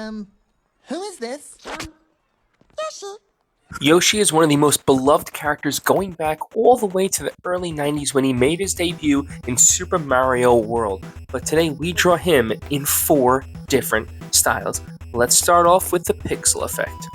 Who is this? Yoshi. Yoshi is one of the most beloved characters going back all the way to the early 90s when he made his debut in Super Mario World. But today we draw him in 4 different styles. Let's start off with the pixel effect.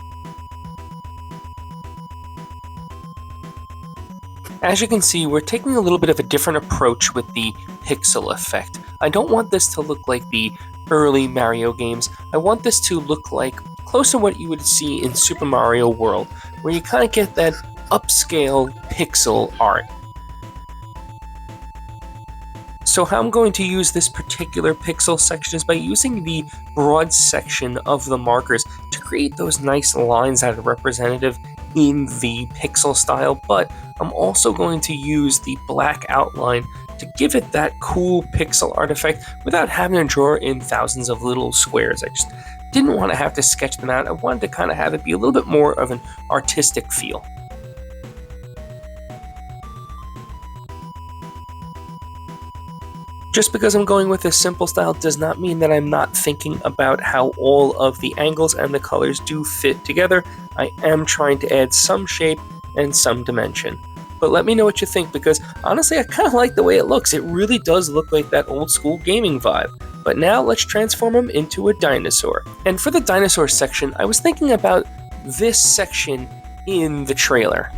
As you can see, we're taking a little bit of a different approach with the pixel effect. I don't want this to look like the early Mario games. I want this to look like close to what you would see in Super Mario World, where you kind of get that upscale pixel art. So how I'm going to use this particular pixel section is by using the broad section of the markers to create those nice lines that are representative in the pixel style, but I'm also going to use the black outline to give it that cool pixel artifact without having to draw in thousands of little squares. I just didn't want to have to sketch them out. I wanted to kind of have it be a little bit more of an artistic feel. Just because I'm going with this simple style does not mean that I'm not thinking about how all of the angles and the colors do fit together. I am trying to add some shape and some dimension. But let me know what you think, because honestly I kind of like the way it looks. It really does look like that old school gaming vibe. But now let's transform him into a dinosaur. And for the dinosaur section, I was thinking about this section in the trailer.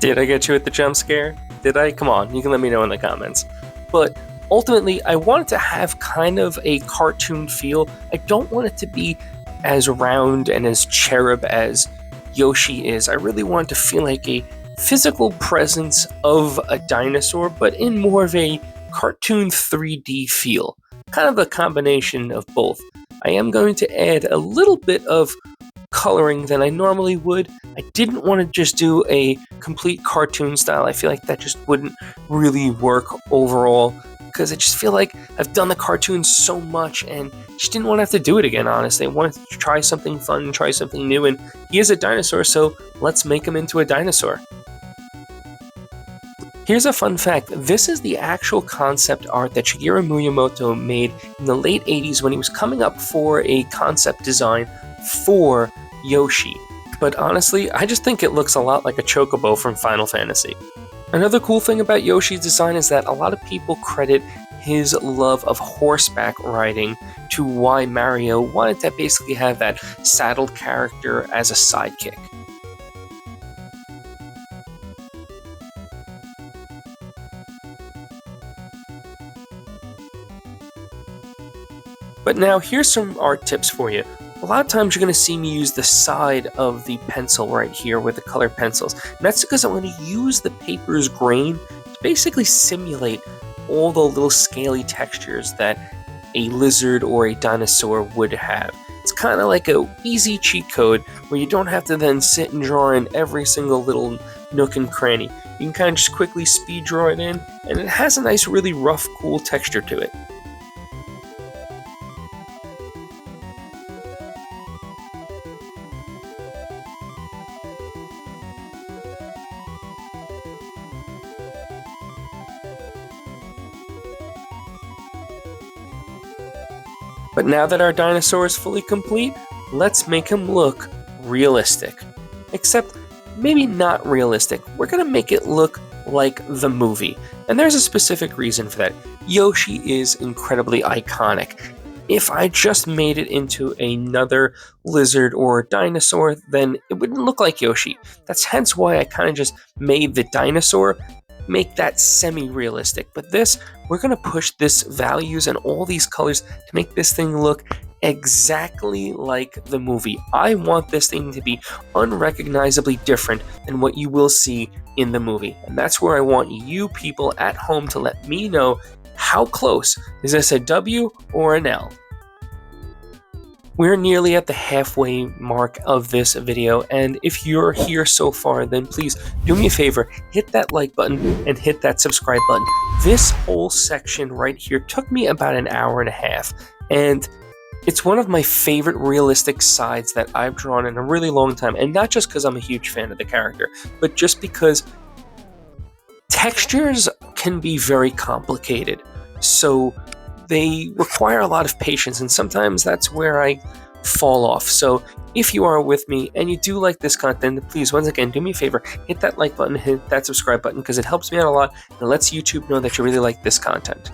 Did I get you with the jump scare? Did I? Come on, you can let me know in the comments. But ultimately, I wanted to have kind of a cartoon feel. I don't want it to be as round and as cherub as Yoshi is. I really want it to feel like a physical presence of a dinosaur, but in more of a cartoon 3D feel. Kind of a combination of both. I am going to add a little bit of coloring than I normally would. I didn't want to just do a complete cartoon style. I feel like that just wouldn't really work overall, because I just feel like I've done the cartoon so much and just didn't want to have to do it again, honestly. I wanted to try something fun, try something new, and he is a dinosaur, so let's make him into a dinosaur. Here's a fun fact. This is the actual concept art that Shigeru Miyamoto made in the late 80s when he was coming up for a concept design for Yoshi. But honestly, I just think it looks a lot like a chocobo from Final Fantasy. Another cool thing about Yoshi's design is that a lot of people credit his love of horseback riding to why Mario wanted to basically have that saddled character as a sidekick. But now here's some art tips for you. A lot of times you're going to see me use the side of the pencil right here with the colored pencils. And that's because I'm going to use the paper's grain to basically simulate all the little scaly textures that a lizard or a dinosaur would have. It's kind of like an easy cheat code where you don't have to then sit and draw in every single little nook and cranny. You can kind of just quickly speed draw it in, and it has a nice, really rough, cool texture to it. But now that our dinosaur is fully complete, let's make him look realistic. Except, maybe not realistic. We're going to make it look like the movie. And there's a specific reason for that. Yoshi is incredibly iconic. If I just made it into another lizard or dinosaur, then it wouldn't look like Yoshi. That's hence why I kind of just made the dinosaur make that semi-realistic. But this, we're going to push this values and all these colors to make this thing look exactly like the movie. I want this thing to be unrecognizably different than what you will see in the movie. And that's where I want you people at home to let me know how close. Is this a W or an L? We're nearly at the halfway mark of this video, and if you're here so far, then please do me a favor, hit that like button and hit that subscribe button. This whole section right here took me about an hour and a half, and it's one of my favorite realistic sides that I've drawn in a really long time, and not just because I'm a huge fan of the character, but just because textures can be very complicated. So they require a lot of patience, and sometimes that's where I fall off. So if you are with me and you do like this content, please, once again, do me a favor, hit that like button, hit that subscribe button, because it helps me out a lot and it lets YouTube know that you really like this content.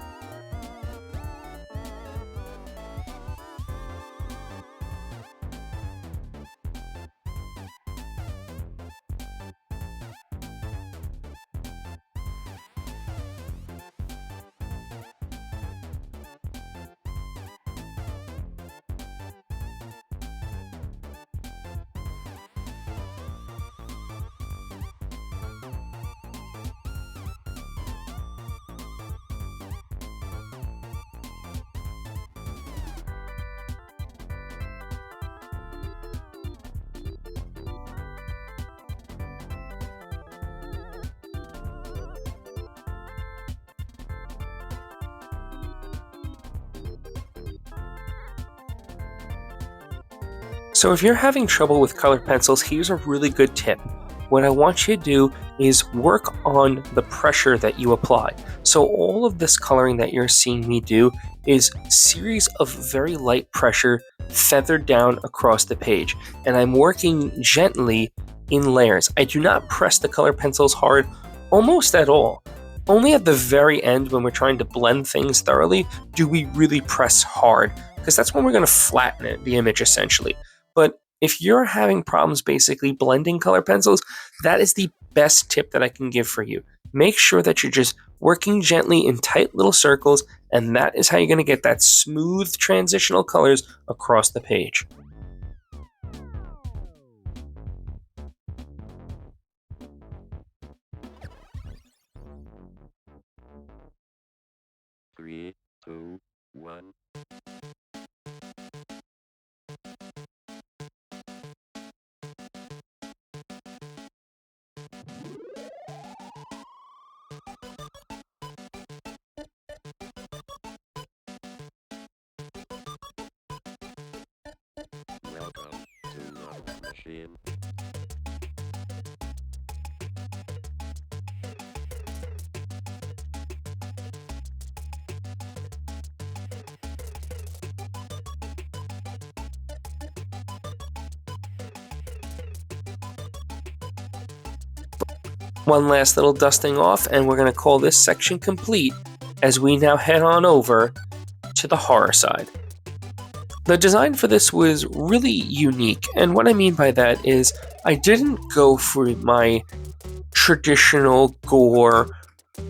So if you're having trouble with colored pencils, here's a really good tip. What I want you to do is work on the pressure that you apply. So all of this coloring that you're seeing me do is a series of very light pressure feathered down across the page. And I'm working gently in layers. I do not press the color pencils hard almost at all. Only at the very end, when we're trying to blend things thoroughly, do we really press hard, because that's when we're going to flatten it, the image essentially. But if you're having problems basically blending color pencils, that is the best tip that I can give for you. Make sure that you're just working gently in tight little circles, and that is how you're going to get that smooth transitional colors across the page. Three, two, one. Welcome to Love Machine. One last little dusting off, and we're going to call this section complete as we now head on over to the horror side. The design for this was really unique, and what I mean by that is I didn't go for my traditional gore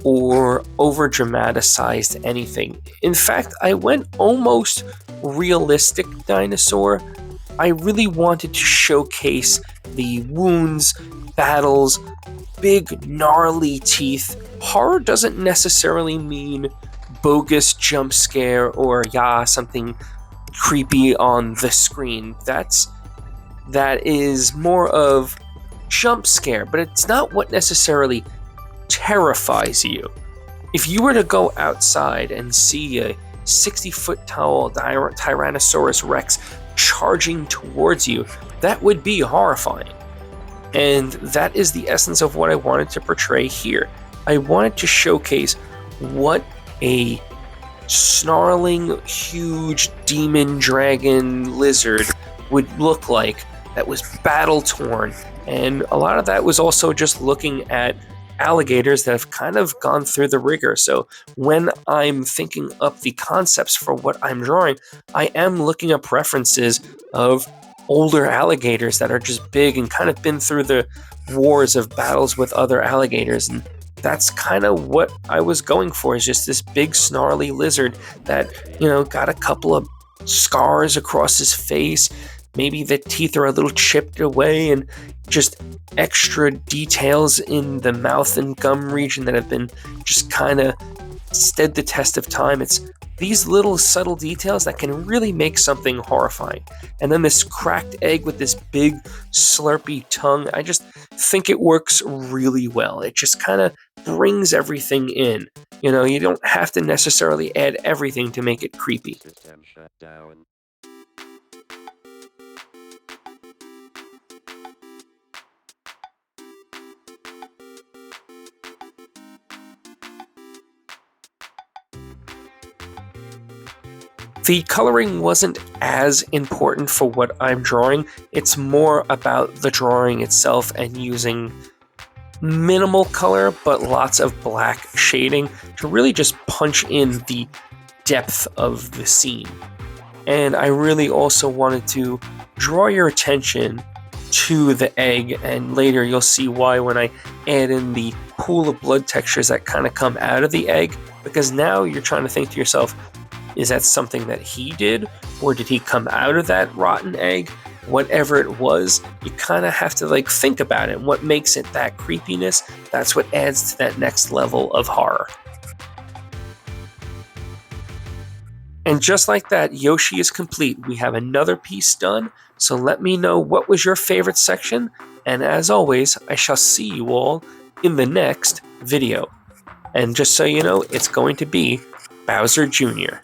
or over dramatized anything. In fact, I went almost realistic Dinosaur. I really wanted to showcase the wounds, battles, big gnarly teeth. Horror doesn't necessarily mean bogus jump scare or something creepy on the screen. That is more of jump scare, but it's not what necessarily terrifies you. If you were to go outside and see a 60-foot tall Tyrannosaurus Rex charging towards you, that would be horrifying. And that is the essence of what I wanted to portray here. I wanted to showcase what a snarling, huge demon dragon lizard would look like that was battle torn. And a lot of that was also just looking at alligators that have kind of gone through the rigor. So when I'm thinking up the concepts for what I'm drawing, I am looking up references of older alligators that are just big and kind of been through the wars of battles with other alligators. And that's kind of what I was going for, is just this big snarly lizard that, got a couple of scars across his face. Maybe the teeth are a little chipped away, and just extra details in the mouth and gum region that have been just kind of stood the test of time. It's these little subtle details that can really make something horrifying. And then this cracked egg with this big slurpy tongue, I just think it works really well. It just kind of brings everything in. You don't have to necessarily add everything to make it creepy. System shut down. The coloring wasn't as important for what I'm drawing. It's more about the drawing itself and using minimal color but lots of black shading to really just punch in the depth of the scene. And I really also wanted to draw your attention to the egg, and later you'll see why when I add in the pool of blood textures that kind of come out of the egg, because now you're trying to think to yourself, is that something that he did, or did he come out of that rotten egg? Whatever it was, you kind of have to like think about it. What makes it that creepiness, that's what adds to that next level of horror. And just like that, Yoshi is complete. We have another piece done, so let me know what was your favorite section, and as always, I shall see you all in the next video. And just so you know, it's going to be Bowser Jr.